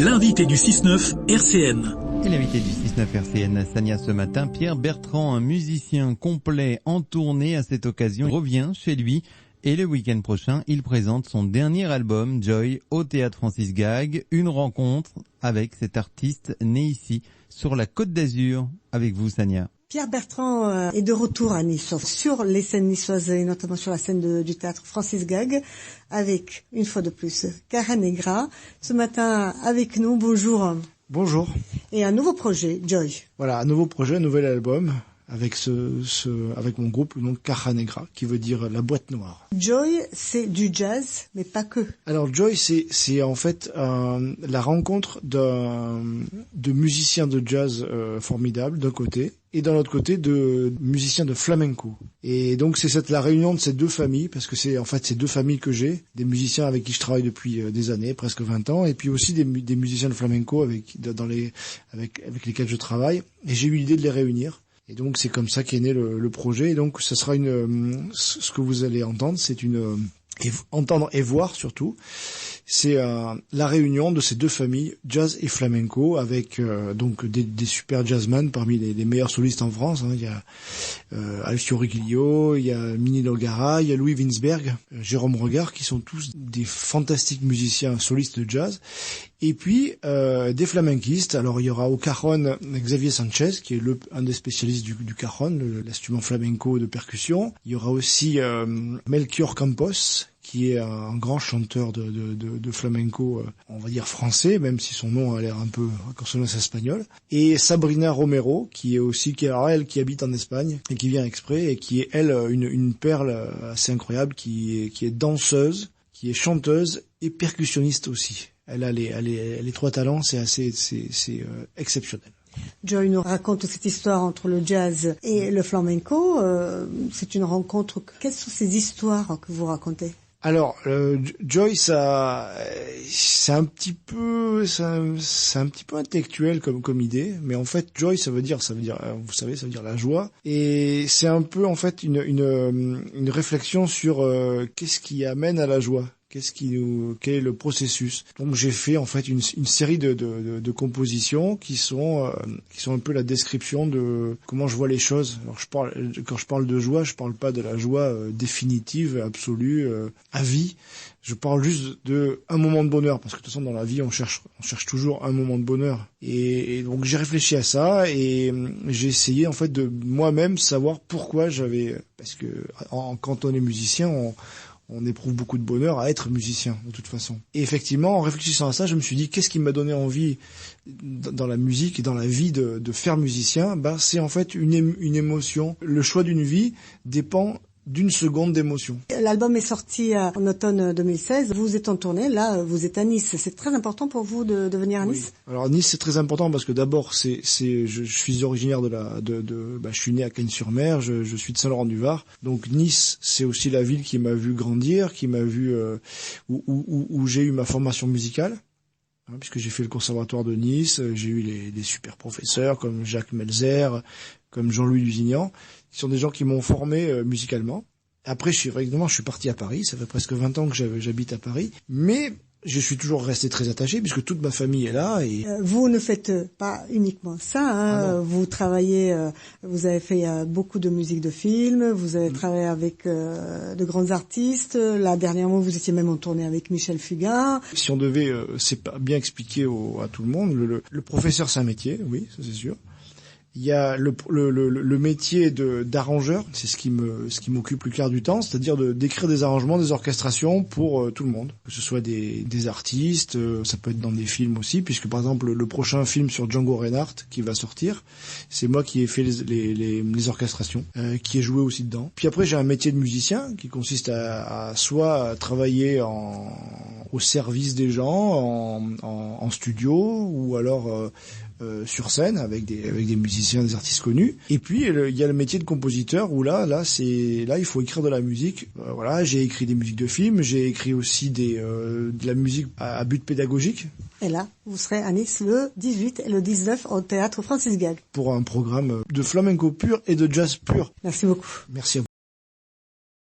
L'invité du 6-9 RCN. Et l'invité du 6-9 RCN Sania ce matin, Pierre Bertrand, un musicien complet en tournée à cette occasion, revient chez lui et le week-end prochain, il présente son dernier album, Joy, au Théâtre Francis Gag. Une rencontre avec cet artiste né ici, sur la Côte d'Azur. Avec vous, Sania. Pierre Bertrand est de retour à Nice, sur les scènes niçoises et notamment sur la scène du théâtre Francis Gag, avec, une fois de plus, Cara Negra. Ce matin, avec nous, bonjour. Bonjour. Et un nouveau projet, Joy. Voilà, un nouveau projet, un nouvel album, avec avec mon groupe, donc Cara Negra, qui veut dire la boîte noire. Joy, c'est du jazz, mais pas que. Alors Joy, c'est en fait la rencontre de musiciens de jazz formidables d'un côté, et d'un autre côté de musiciens de flamenco. Et donc c'est la réunion de ces deux familles, parce que c'est en fait ces deux familles que j'ai, des musiciens avec qui je travaille depuis des années, presque 20 ans, et puis aussi des musiciens de flamenco avec lesquels je travaille, et j'ai eu l'idée de les réunir. Et donc c'est comme ça qu'est né le projet. Et donc ça sera ce que vous allez entendre, c'est entendre et voir surtout, c'est la réunion de ces deux familles, jazz et flamenco, avec donc des super jazzmen parmi les meilleurs solistes en France. Il y a Alfio Riglio, il y a Minnie Nogara, il y a Louis Winsberg, Jérôme Regard, qui sont tous des fantastiques musiciens solistes de jazz. Et puis des flamenquistes. Alors il y aura au cajon Xavier Sanchez, qui est un des spécialistes du cajon, l'instrument flamenco de percussion. Il y aura aussi Melchior Campos, qui est un grand chanteur de flamenco, on va dire français, même si son nom a l'air un peu à consonance espagnole. Et Sabrina Romero, qui habite en Espagne et qui vient exprès, et qui est elle une perle assez incroyable, qui est danseuse, qui est chanteuse et percussionniste aussi. Elle a les trois talents, c'est exceptionnel. Joy nous raconte cette histoire entre le jazz et le flamenco. C'est une rencontre. Quelles sont ces histoires que vous racontez? Alors, Joy, c'est un petit peu intellectuel comme idée, mais en fait, Joy, ça veut dire, vous savez, ça veut dire la joie, et c'est un peu en fait une réflexion sur qu'est-ce qui amène à la joie. Quel est le processus? Donc j'ai fait en fait une série de compositions qui sont un peu la description de comment je vois les choses. Alors quand je parle de joie, je parle pas de la joie définitive, absolue, à vie. Je parle juste de un moment de bonheur, parce que de toute façon dans la vie on cherche toujours un moment de bonheur. Et donc j'ai réfléchi à ça et j'ai essayé en fait de moi-même savoir pourquoi parce que quand on est musicien, on éprouve beaucoup de bonheur à être musicien, de toute façon. Et effectivement, en réfléchissant à ça, je me suis dit, qu'est-ce qui m'a donné envie dans la musique et dans la vie de faire musicien? C'est en fait une émotion. Le choix d'une vie dépend d'une seconde d'émotion. L'album est sorti en automne 2016. Vous êtes en tournée, là, vous êtes à Nice. C'est très important pour vous de venir à Nice? Oui. Alors Nice, c'est très important parce que d'abord, je suis originaire je suis né à Cagnes-sur-Mer, je suis de Saint-Laurent-du-Var. Donc Nice, c'est aussi la ville qui m'a vu grandir, qui m'a vu où j'ai eu ma formation musicale. Puisque j'ai fait le conservatoire de Nice, j'ai eu des super professeurs comme Jacques Melzer, comme Jean-Louis Lusignan, qui sont des gens qui m'ont formé musicalement. Après, je suis parti à Paris, ça fait presque 20 ans que j'habite à Paris, mais je suis toujours resté très attaché puisque toute ma famille est là. Et vous ne faites pas uniquement ça, vous travaillez, vous avez fait beaucoup de musique de film, vous avez travaillé avec de grands artistes. Là, dernièrement, vous étiez même en tournée avec Michel Fugain. Si on devait, c'est pas bien expliquer à tout le monde, le professeur c'est un métier, oui, ça c'est sûr. Il y a le métier d'arrangeur, c'est ce qui m'occupe le quart du temps, c'est-à-dire d'écrire des arrangements, des orchestrations pour tout le monde, que ce soit des artistes, ça peut être dans des films aussi, puisque par exemple le prochain film sur Django Reinhardt qui va sortir, c'est moi qui ai fait les orchestrations, qui ai joué aussi dedans. Puis après j'ai un métier de musicien qui consiste à soit travailler au service des gens en studio, ou alors sur scène avec des musiciens, des artistes connus. Et puis il y a le métier de compositeur où là il faut écrire de la musique. Voilà, j'ai écrit des musiques de films, j'ai écrit aussi de la musique à but pédagogique. Et là, vous serez à Nice le 18 et le 19 au théâtre Francis Gag. Pour un programme de flamenco pur et de jazz pur. Merci beaucoup. Merci à vous.